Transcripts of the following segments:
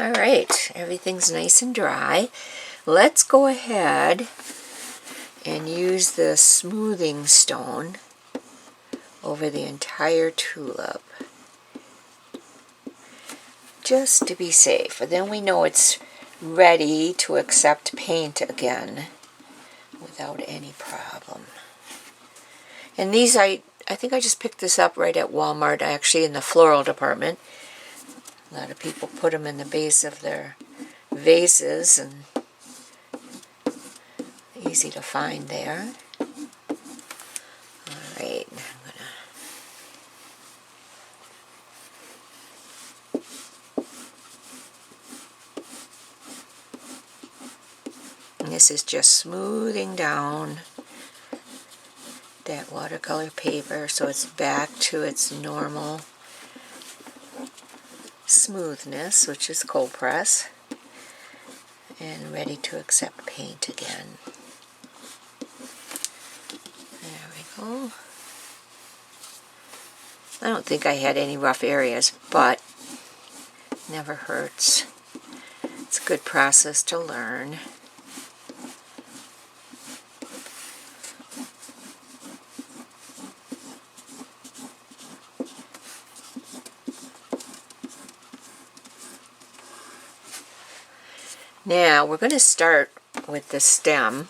All right, everything's nice and dry. Let's go ahead and use the smoothing stone over the entire tulip, just to be safe. And then we know it's ready to accept paint again without any problem. And these, I think I just picked this up right at Walmart, actually in the floral department. A lot of people put them in the base of their vases, and easy to find there. All right, and this is just smoothing down that watercolor paper so it's back to its normal smoothness, which is cold press, and ready to accept paint again. There we go. I don't think I had any rough areas, but never hurts. It's a good process to learn. Now we're going to start with the stem.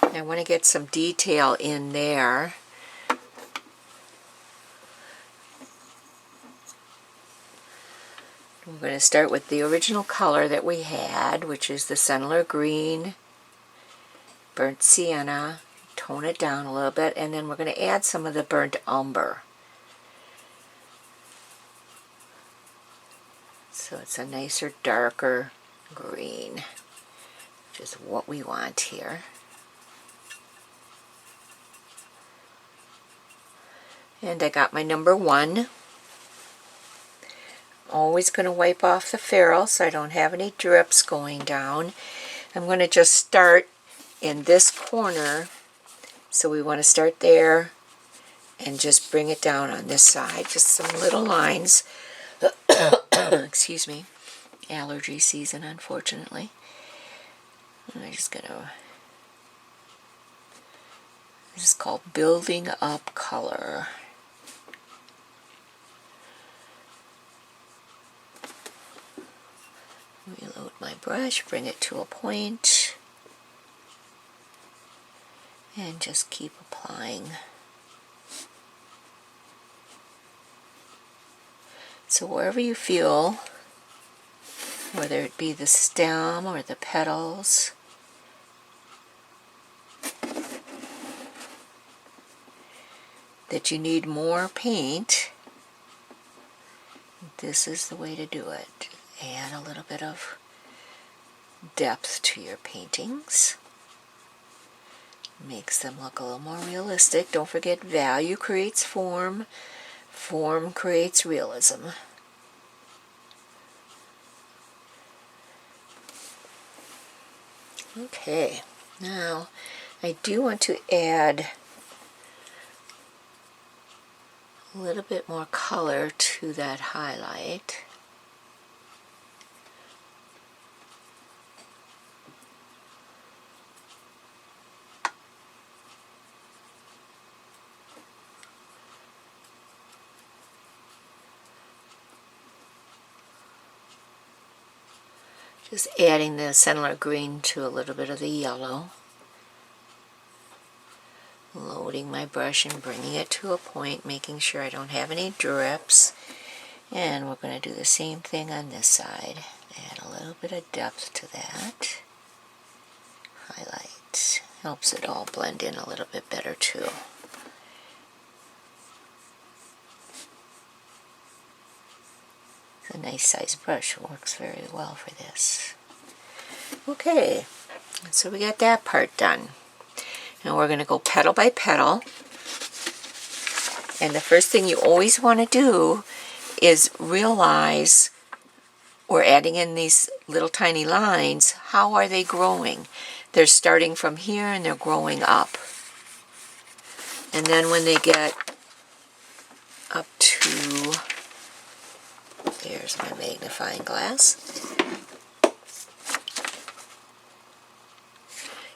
I want to get some detail in there. We're going to start with the original color that we had, which is the Sennelier green, burnt sienna. Tone it down a little bit, and then we're going to add some of the burnt umber. So it's a nicer, darker green, which is what we want here. And I got my number 1. Always going to wipe off the ferrule so I don't have any drips going down. I'm going to just start in this corner, so we want to start there and just bring it down on this side, just some little lines. Excuse me, allergy season, unfortunately. And I'm just going to, this is called building up color. Reload my brush, bring it to a point, and just keep applying. So wherever you feel, whether it be the stem or the petals, that you need more paint, this is the way to do it. Add a little bit of depth to your paintings. Makes them look a little more realistic. Don't forget, value creates form. Form creates realism. Okay, now I do want to add a little bit more color to that highlight. Just adding the Sennelier green to a little bit of the yellow. Loading my brush and bringing it to a point, making sure I don't have any drips. And we're going to do the same thing on this side. Add a little bit of depth to that. Highlight. Helps it all blend in a little bit better too. A nice size brush works very well for this. Okay, so we got that part done. Now we're going to go petal by petal. And the first thing you always want to do is realize we're adding in these little tiny lines. How are they growing? They're starting from here and they're growing up. And then when they get up to, there's There's my magnifying glass.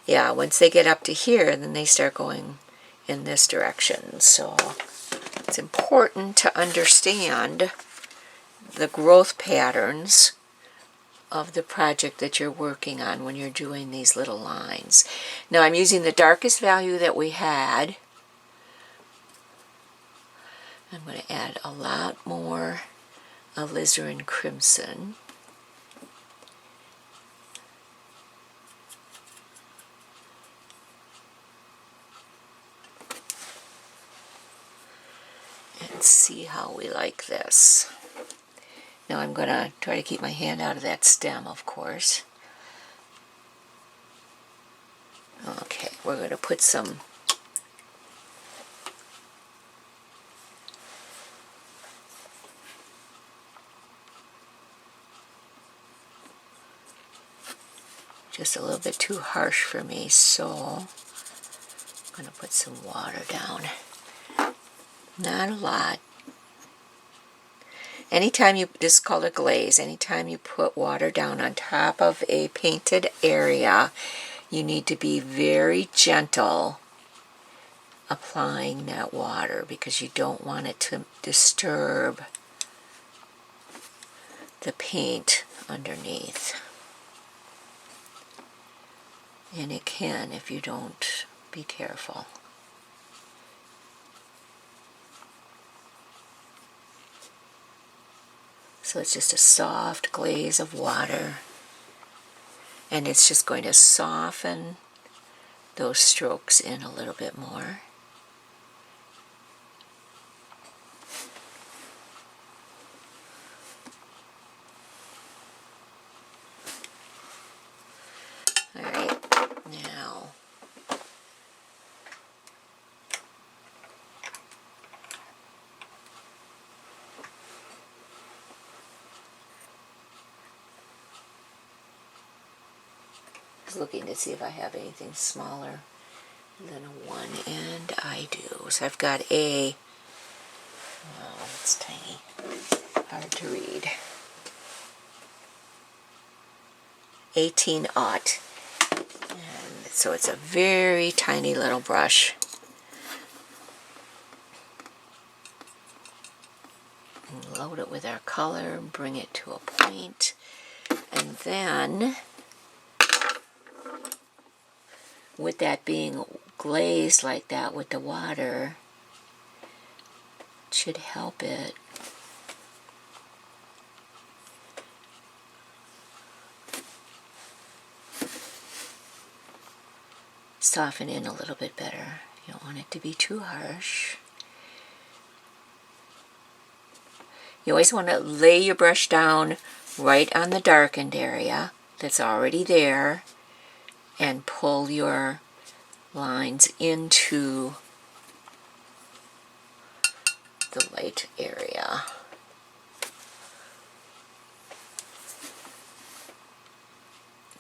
Yeah, once they get up to here, then they start going in this direction. So it's important to understand the growth patterns of the project that you're working on when you're doing these little lines. Now I'm using the darkest value that we had. I'm going to add a lot more Alizarin Crimson. And see how we like this. Now I'm going to try to keep my hand out of that stem, of course. Okay, we're going to put some just a little bit too harsh for me, so I'm going to put some water down. Not a lot. Anytime you, this is called a glaze, anytime you put water down on top of a painted area, you need to be very gentle applying that water because you don't want it to disturb the paint underneath. And it can if you don't be careful. So it's just a soft glaze of water, and it's just going to soften those strokes in a little bit more. Alright, now I was looking to see if I have anything smaller than a 1, and I do. So I've got a, oh, it's tiny, hard to read, 18-aught. And so it's a very tiny little brush. And load it with our color, bring it to a point, and then with that being glazed like that with the water, it should help it soften in a little bit better. You don't want it to be too harsh. You always want to lay your brush down right on the darkened area that's already there and pull your lines into the light area.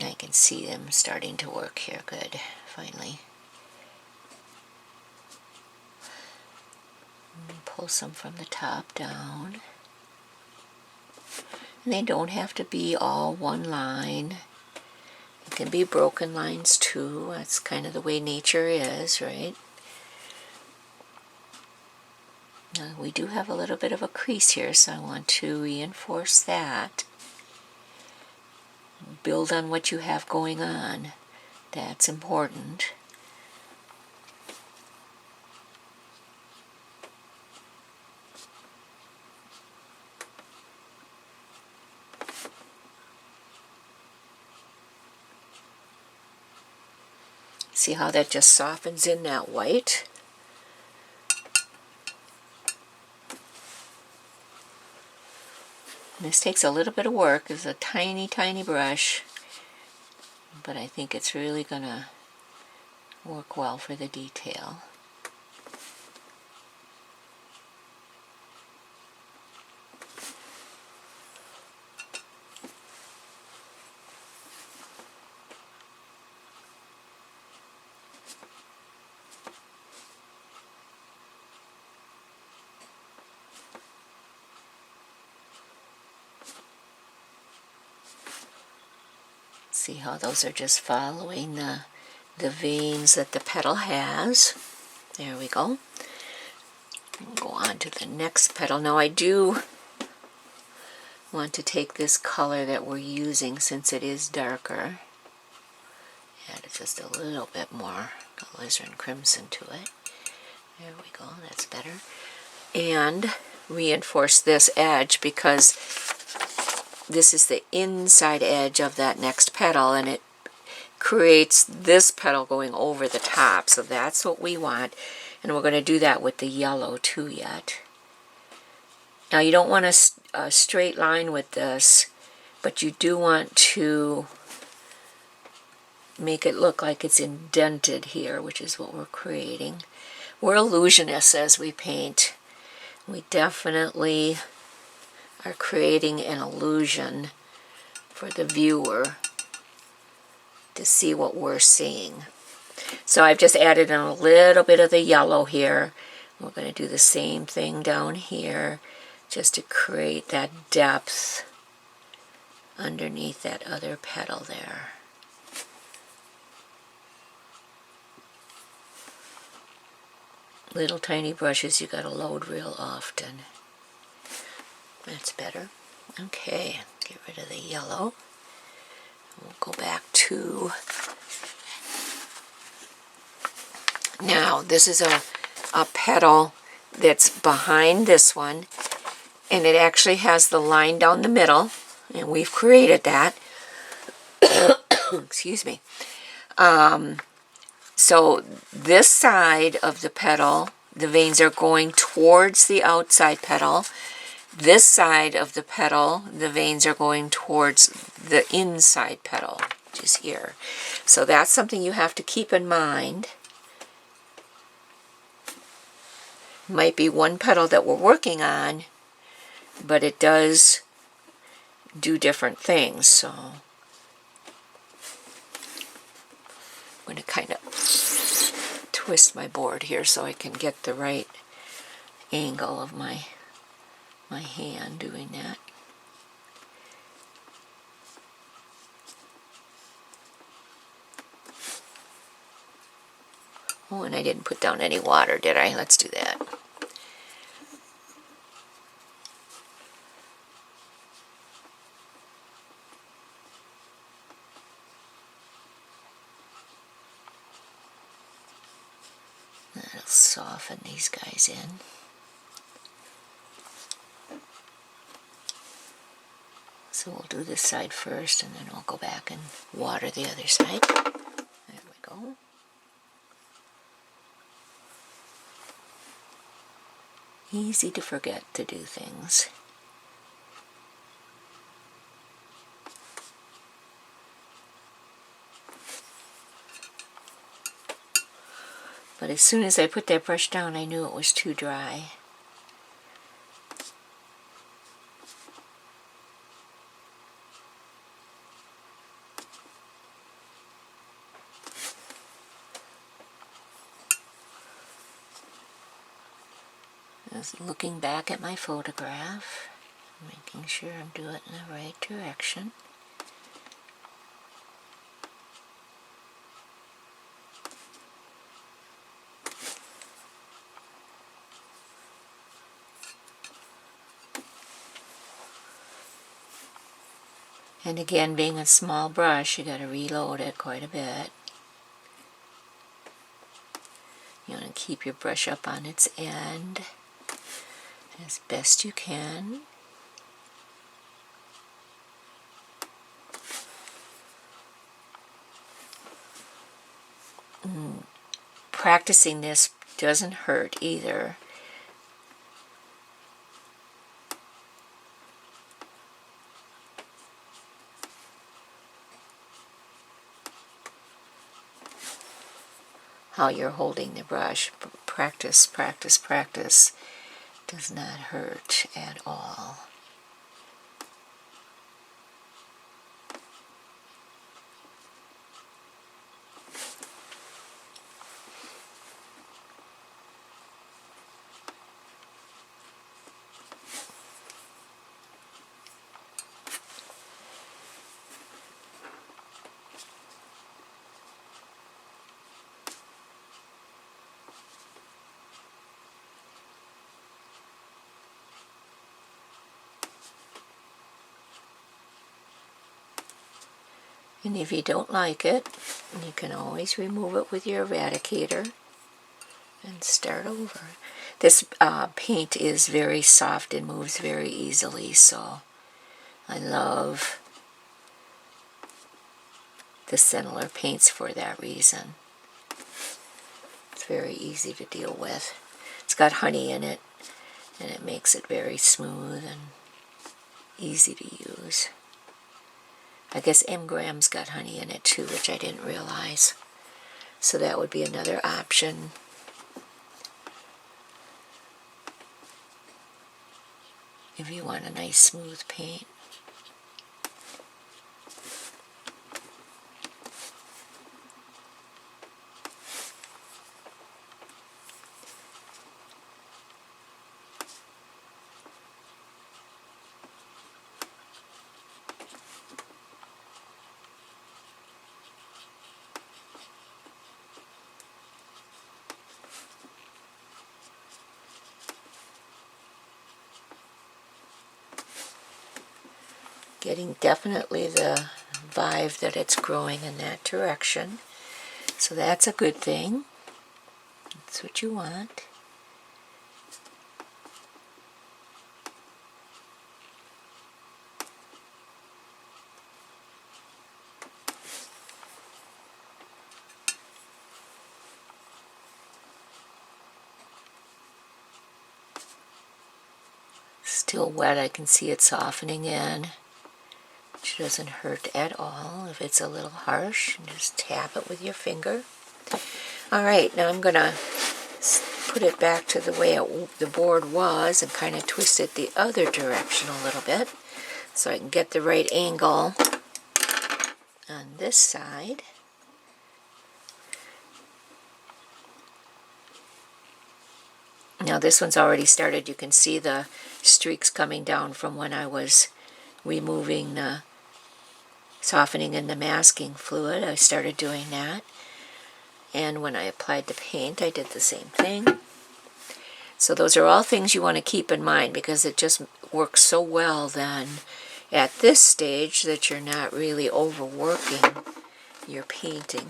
I can see them starting to work here. Good, finally. Pull some from the top down. And they don't have to be all one line. It can be broken lines too. That's kind of the way nature is, right? Now, we do have a little bit of a crease here, so I want to reinforce that. Build on what you have going on. That's important. See how that just softens in that white? And this takes a little bit of work. It's a tiny, tiny brush, but I think it's really going to work well for the detail. See how those are just following the veins that the petal has. There we go. We'll go on to the next petal. Now I do want to take this color that we're using, since it is darker, add just a little bit more Alizarin Crimson to it. There we go, that's better. And reinforce this edge, because this is the inside edge of that next petal, and it creates this petal going over the top. So that's what we want, and we're going to do that with the yellow too yet. Now you don't want a straight line with this, but you do want to make it look like it's indented here, which is what we're creating. We're illusionists as we paint. We definitely are creating an illusion for the viewer to see what we're seeing. So I've just added in a little bit of the yellow here. We're going to do the same thing down here, just to create that depth underneath that other petal there. Little tiny brushes you got to load real often. That's better. Okay, get rid of the yellow. We'll go back to... Now, this is a petal that's behind this one, and it actually has the line down the middle, and we've created that. Excuse me. So this side of the petal, the veins are going towards the outside petal. This side of the petal, the veins are going towards the inside petal, which is here. So that's something you have to keep in mind. Might be one petal that we're working on, but it does do different things. So I'm going to kind of twist my board here so I can get the right angle of my hand doing that. Oh, and I didn't put down any water, did I? Let's do that. That'll soften these guys in. So we'll do this side first, and then we'll go back and water the other side. There we go. Easy to forget to do things. But as soon as I put that brush down, I knew it was too dry. Just looking back at my photograph, making sure I'm doing it in the right direction. And again, being a small brush, you got to reload it quite a bit. You want to keep your brush up on its end as best you can. Practicing this doesn't hurt either. How you're holding the brush. Practice, practice, practice does not hurt at all. And if you don't like it, you can always remove it with your eradicator and start over. This paint is very soft and moves very easily, so I love the Sennelier paints for that reason. It's very easy to deal with. It's got honey in it, and it makes it very smooth and easy to use. I guess M-Gram's got honey in it too, which I didn't realize. So that would be another option. If you want a nice smooth paint. Getting definitely the vibe that it's growing in that direction. So that's a good thing. That's what you want. Still wet, I can see it softening in. Which doesn't hurt at all. If it's a little harsh, just tap it with your finger. Alright, now I'm going to put it back to the way the board was and kind of twist it the other direction a little bit so I can get the right angle on this side. Now this one's already started. You can see the streaks coming down from when I was removing the softening in the masking fluid. I started doing that. And when I applied the paint, I did the same thing. So those are all things you want to keep in mind because it just works so well then at this stage that you're not really overworking your painting.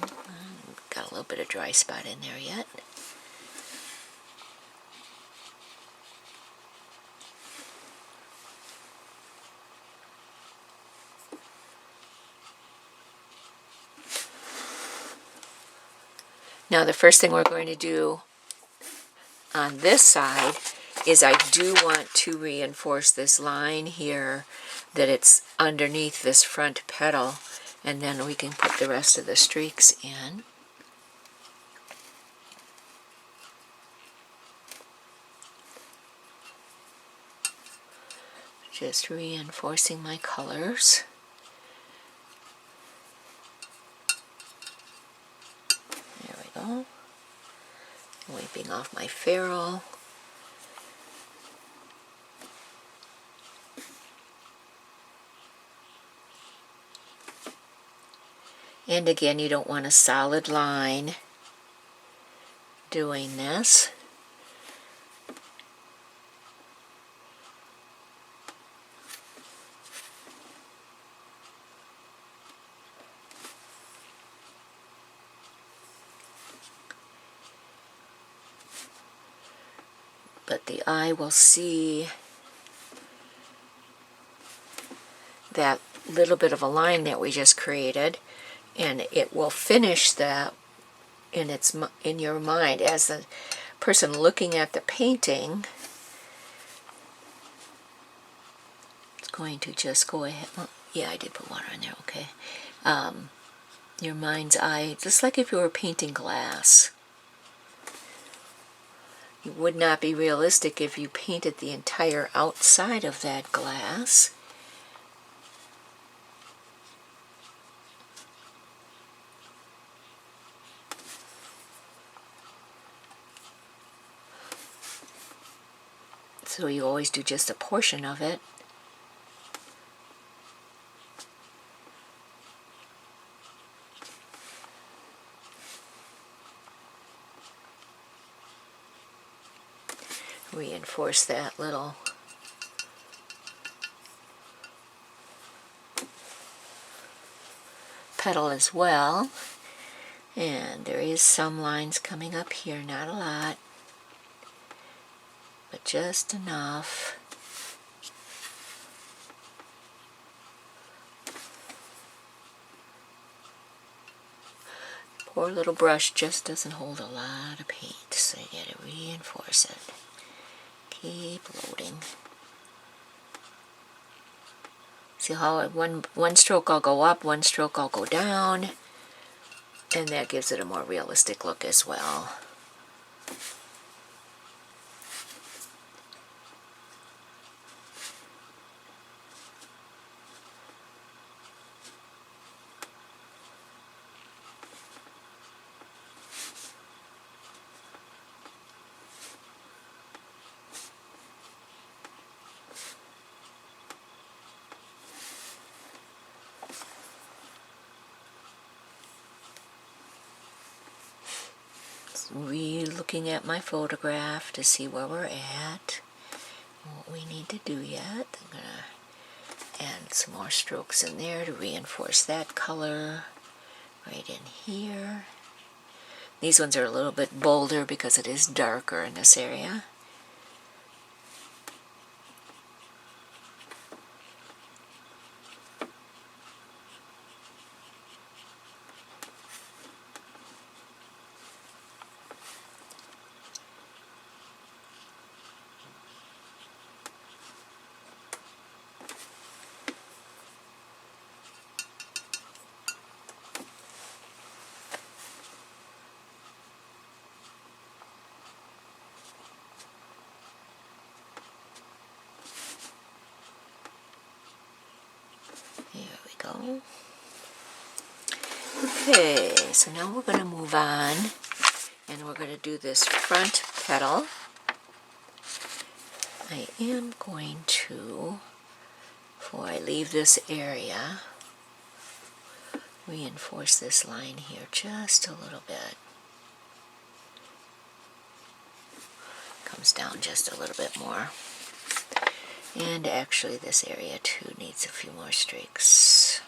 Got a little bit of dry spot in there yet. Now the first thing we're going to do on this side is I do want to reinforce this line here that it's underneath this front petal, and then we can put the rest of the streaks in. Just reinforcing my colors. Wiping off my ferrule. And again, you don't want a solid line doing this. But the eye will see that little bit of a line that we just created, and it will finish that in your mind as the person looking at the painting. It's going to just go ahead. Well, yeah, I did put water in there. Okay. Your mind's eye, just like if you were painting glass. It would not be realistic if you painted the entire outside of that glass. So you always do just a portion of it. Reinforce that little petal as well. And there is some lines coming up here, not a lot, but just enough. Poor little brush just doesn't hold a lot of paint, so you gotta reinforce it. Keep loading. See how one stroke I'll go up, one stroke I'll go down, and that gives it a more realistic look as well. Re-looking at my photograph to see where we're at, what we need to do yet. I'm going to add some more strokes in there to reinforce that color right in here. These ones are a little bit bolder because it is darker in this area. Go. Okay, so now we're going to move on and we're going to do this front petal. I am going to, before I leave this area, reinforce this line here just a little bit. Comes down just a little bit more. And actually this area too needs a few more streaks.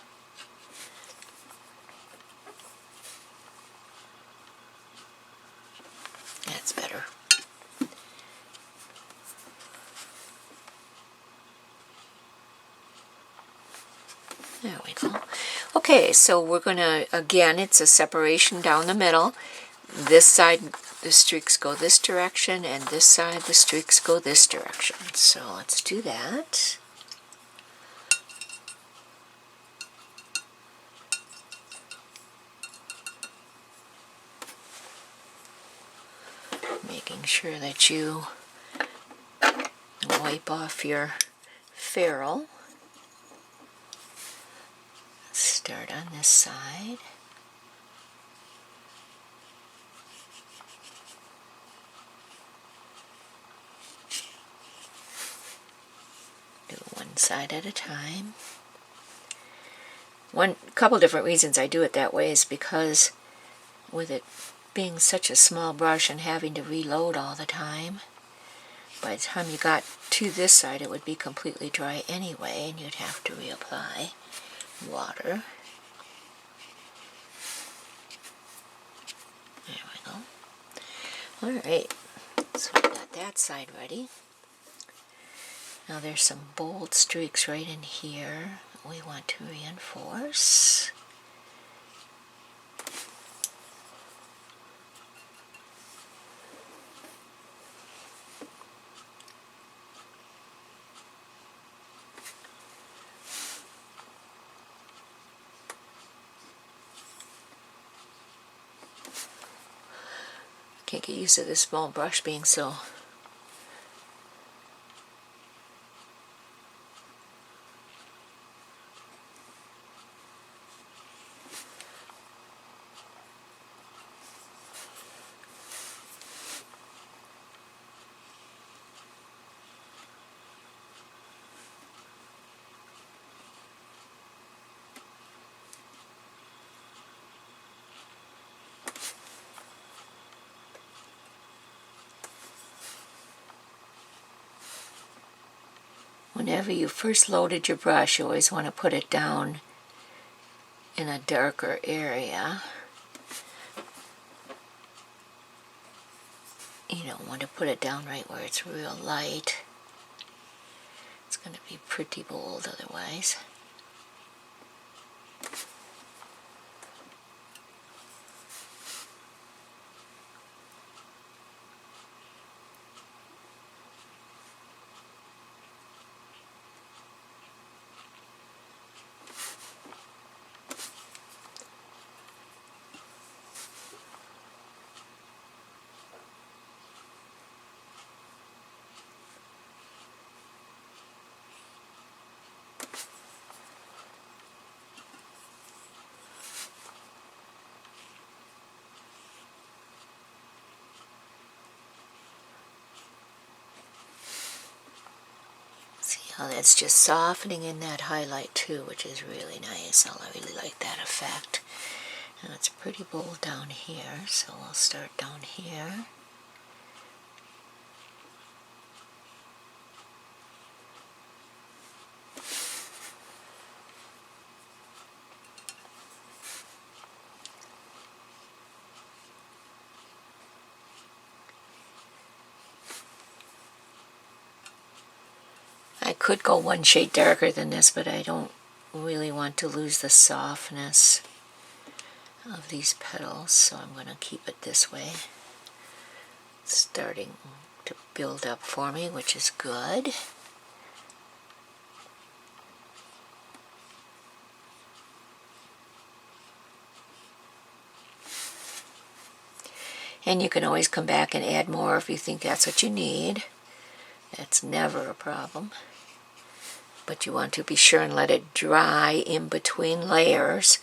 That's better. There we go. Okay, so we're going to, again, it's a separation down the middle. This side, the streaks go this direction, and this side, the streaks go this direction. So let's do that. Making sure that you wipe off your ferrule. Start on this side. Do one side at a time. One couple different reasons I do it that way is because with it being such a small brush and having to reload all the time, by the time you got to this side it would be completely dry anyway and you'd have to reapply water. There we go. Alright, so we got that side ready. Now there's some bold streaks right in here we want to reinforce. Can't get used to this small brush being so whenever you first loaded your brush, you always want to put it down in a darker area. You don't want to put it down right where it's real light. It's going to be pretty bold otherwise. Oh, that's just softening in that highlight too, which is really nice. I really like that effect. And it's pretty bold down here, so we'll start down here. I could go one shade darker than this, but I don't really want to lose the softness of these petals, so I'm going to keep it this way. It's starting to build up for me, which is good. And you can always come back and add more if you think that's what you need. That's never a problem. But you want to be sure and let it dry in between layers.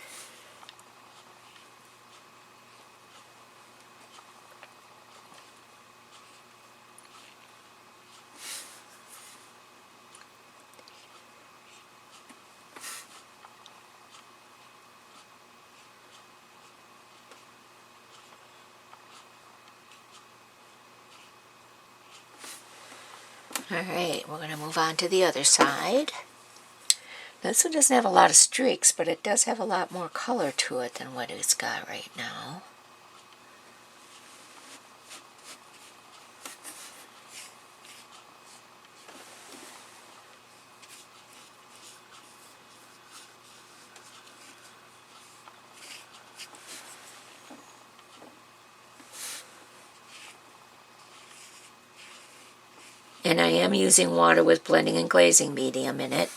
Alright, we're going to move on to the other side. This one doesn't have a lot of streaks, but it does have a lot more color to it than what it's got right now. And I am using water with blending and glazing medium in it,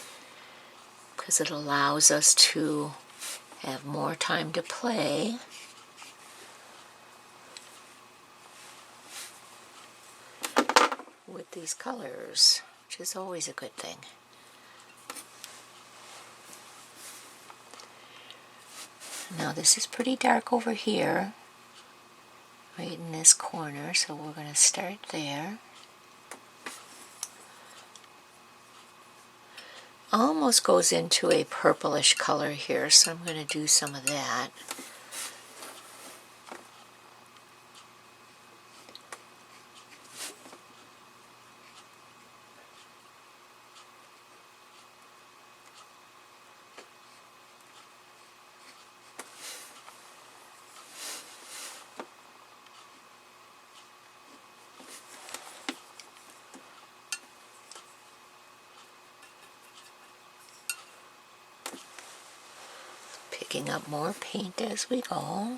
because it allows us to have more time to play. With these colors, which is always a good thing. Now this is pretty dark over here, right in this corner, so we're going to start there. Almost goes into a purplish color here, so I'm going to do some of that. Picking up more paint as we go.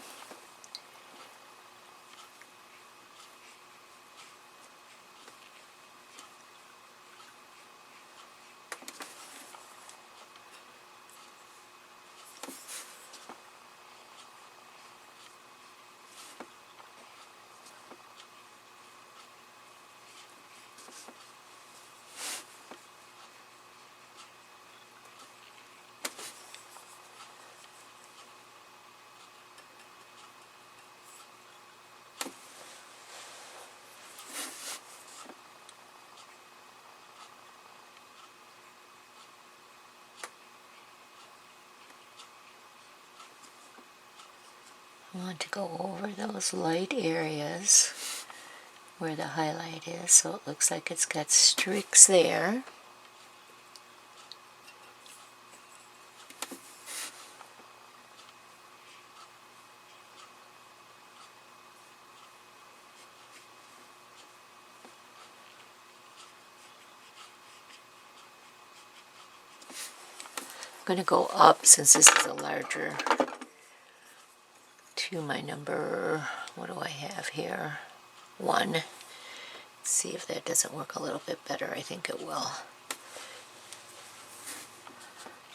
I want to go over those light areas where the highlight is, so it looks like it's got streaks there. going to go up, since this is a larger, to my number, what do I have here? 1. Let's see if that doesn't work a little bit better. I think it will.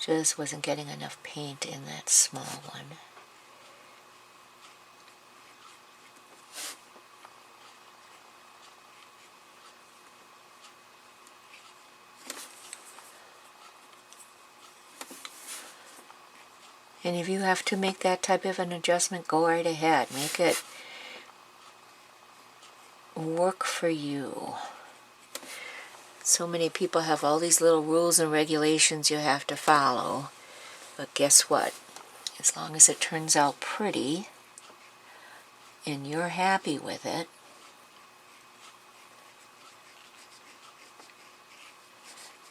Just wasn't getting enough paint in that small one. And if you have to make that type of an adjustment, go right ahead. Make it work for you. So many people have all these little rules and regulations you have to follow. But guess what? As long as it turns out pretty and you're happy with it,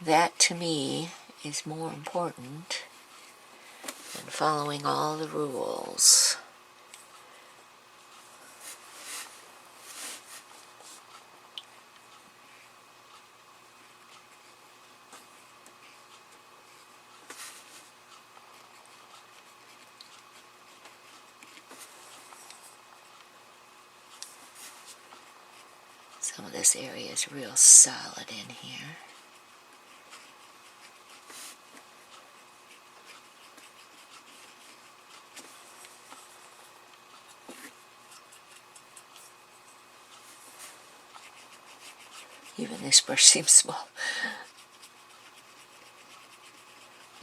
that to me is more important than following all the rules. Some of this area is real solid in here. Even this brush seems small.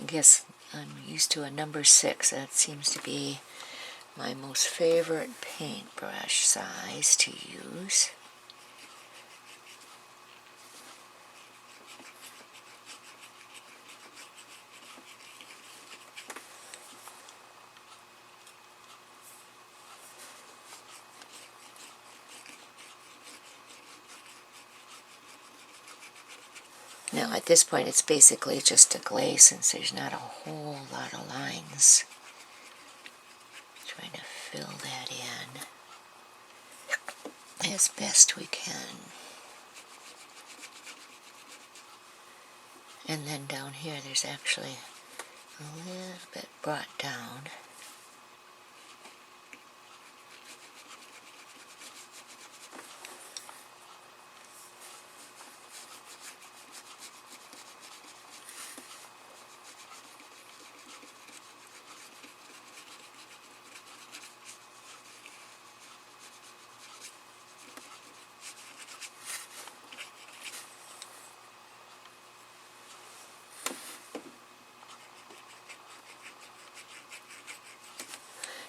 I guess I'm used to a number 6. That seems to be my most favorite paintbrush size to use. Now at this point it's basically just a glaze, since there's not a whole lot of lines. Trying to fill that in as best we can. And then down here there's actually a little bit brought down.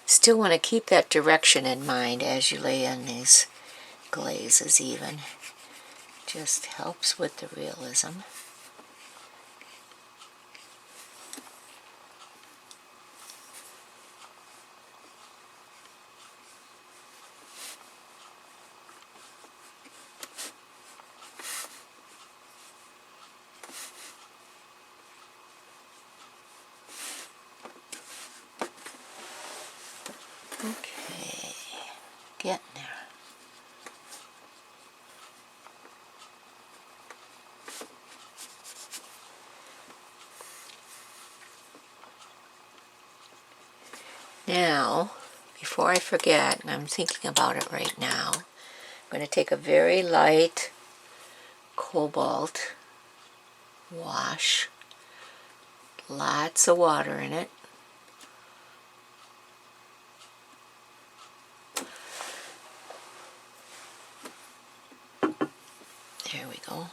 Still want to keep that direction in mind as you lay in these glazes even. Just helps with the realism. Okay, getting there. Now, before I forget, and I'm thinking about it right now, I'm going to take a very light cobalt wash, lots of water in it. There we go.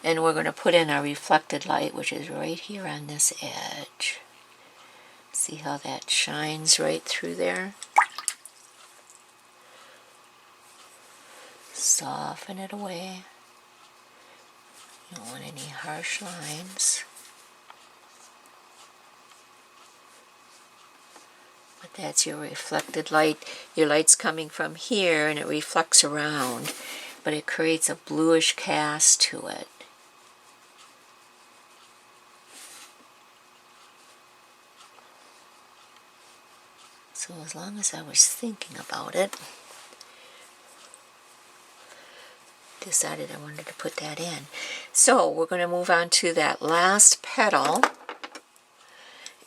And we're going to put in our reflected light, which is right here on this edge. See how that shines right through there? Soften it away. You don't want any harsh lines. But that's your reflected light. Your light's coming from here and it reflects around, but it creates a bluish cast to it. So as long as I was thinking about it, decided I wanted to put that in. So we're going to move on to that last petal.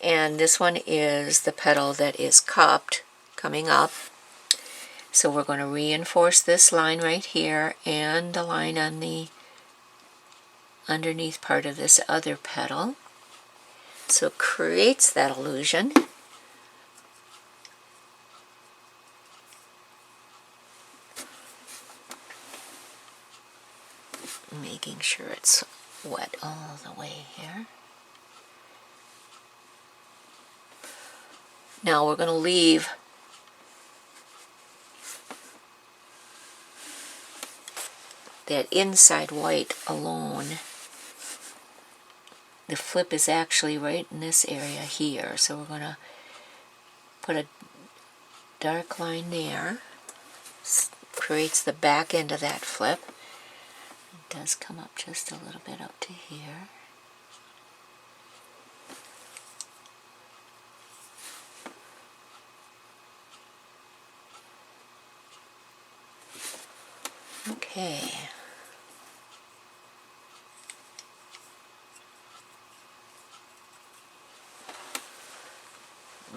And this one is the petal that is cupped coming up. So we're going to reinforce this line right here and the line on the underneath part of this other petal. So it creates that illusion. Making sure it's wet all the way here. Now we're going to leave that inside white alone. The flip is actually right in this area here, so we're going to put a dark line there. Creates the back end of that flip. It does come up just a little bit up to here. Okay.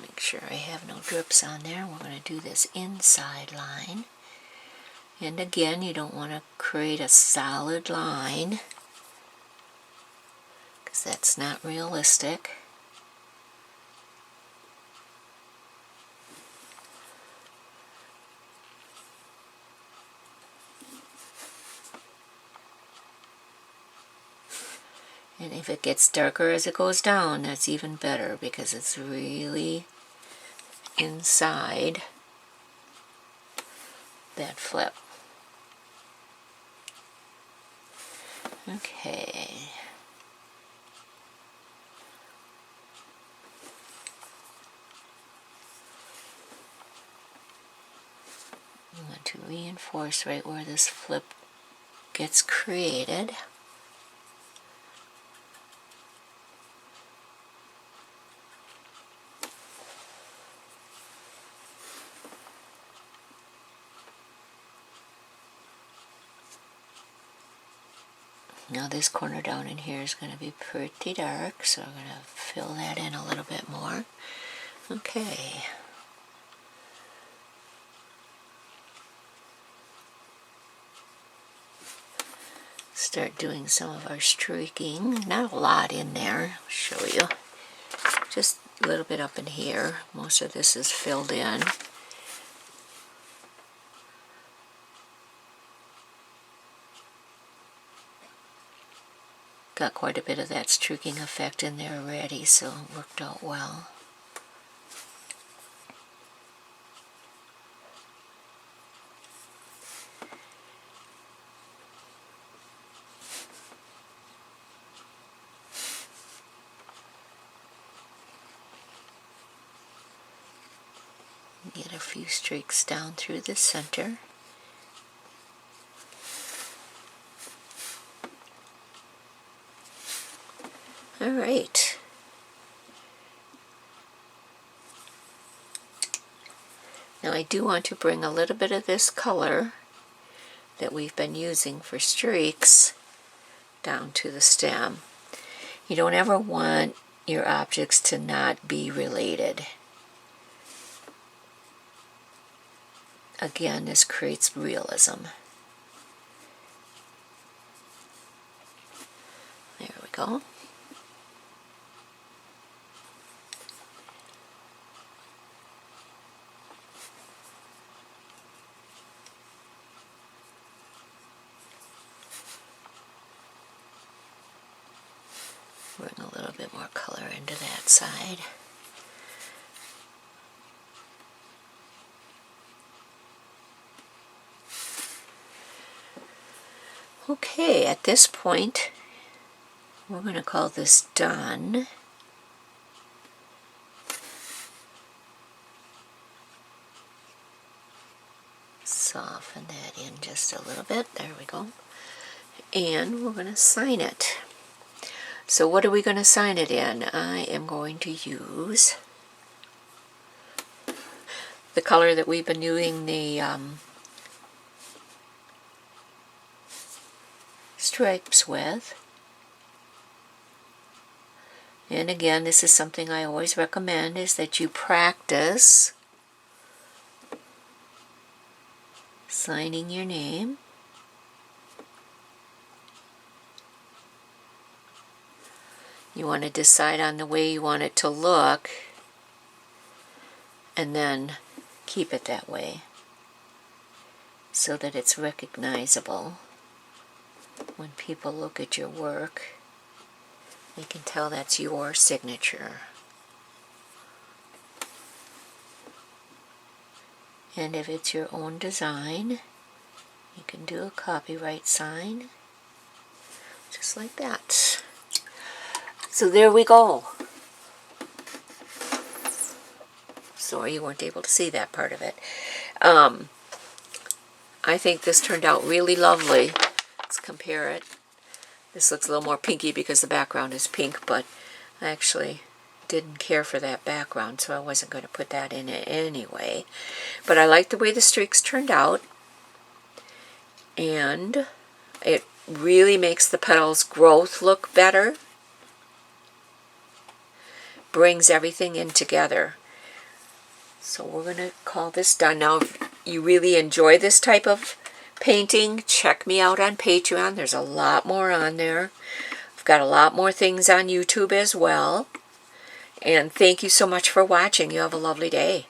Make sure I have no drips on there. We're going to do this inside line. And again, you don't want to create a solid line because that's not realistic. And if it gets darker as it goes down, that's even better because it's really inside that flip. Okay. You want to reinforce right where this flip gets created. Now this corner down in here is going to be pretty dark, so I'm going to fill that in a little bit more. Okay. Start doing some of our streaking. Not a lot in there, I'll show you. Just a little bit up in here. Most of this is filled in. Got quite a bit of that streaking effect in there already, so it worked out well. Get a few streaks down through the center. All right. Now I do want to bring a little bit of this color that we've been using for streaks down to the stem. You don't ever want your objects to not be related. Again, this creates realism. There we go. Bring a little bit more color into that side. Okay, at this point, we're going to call this done. Soften that in just a little bit. There we go. And we're going to sign it. So what are we going to sign it in? I am going to use the color that we've been doing the stripes with. And again, this is something I always recommend, is that you practice signing your name. You want to decide on the way you want it to look, and then keep it that way so that it's recognizable. When people look at your work, they can tell that's your signature. And if it's your own design, you can do a copyright sign, just like that. So there we go. Sorry you weren't able to see that part of it. I think this turned out really lovely. Let's compare it. This looks a little more pinky because the background is pink, but I actually didn't care for that background, so I wasn't going to put that in it anyway. But I like the way the streaks turned out, and it really makes the petal's growth look better. Brings everything in together. So we're going to call this done. Now, if you really enjoy this type of painting, check me out on Patreon. There's a lot more on there. I've got a lot more things on YouTube as well. And thank you so much for watching. You have a lovely day.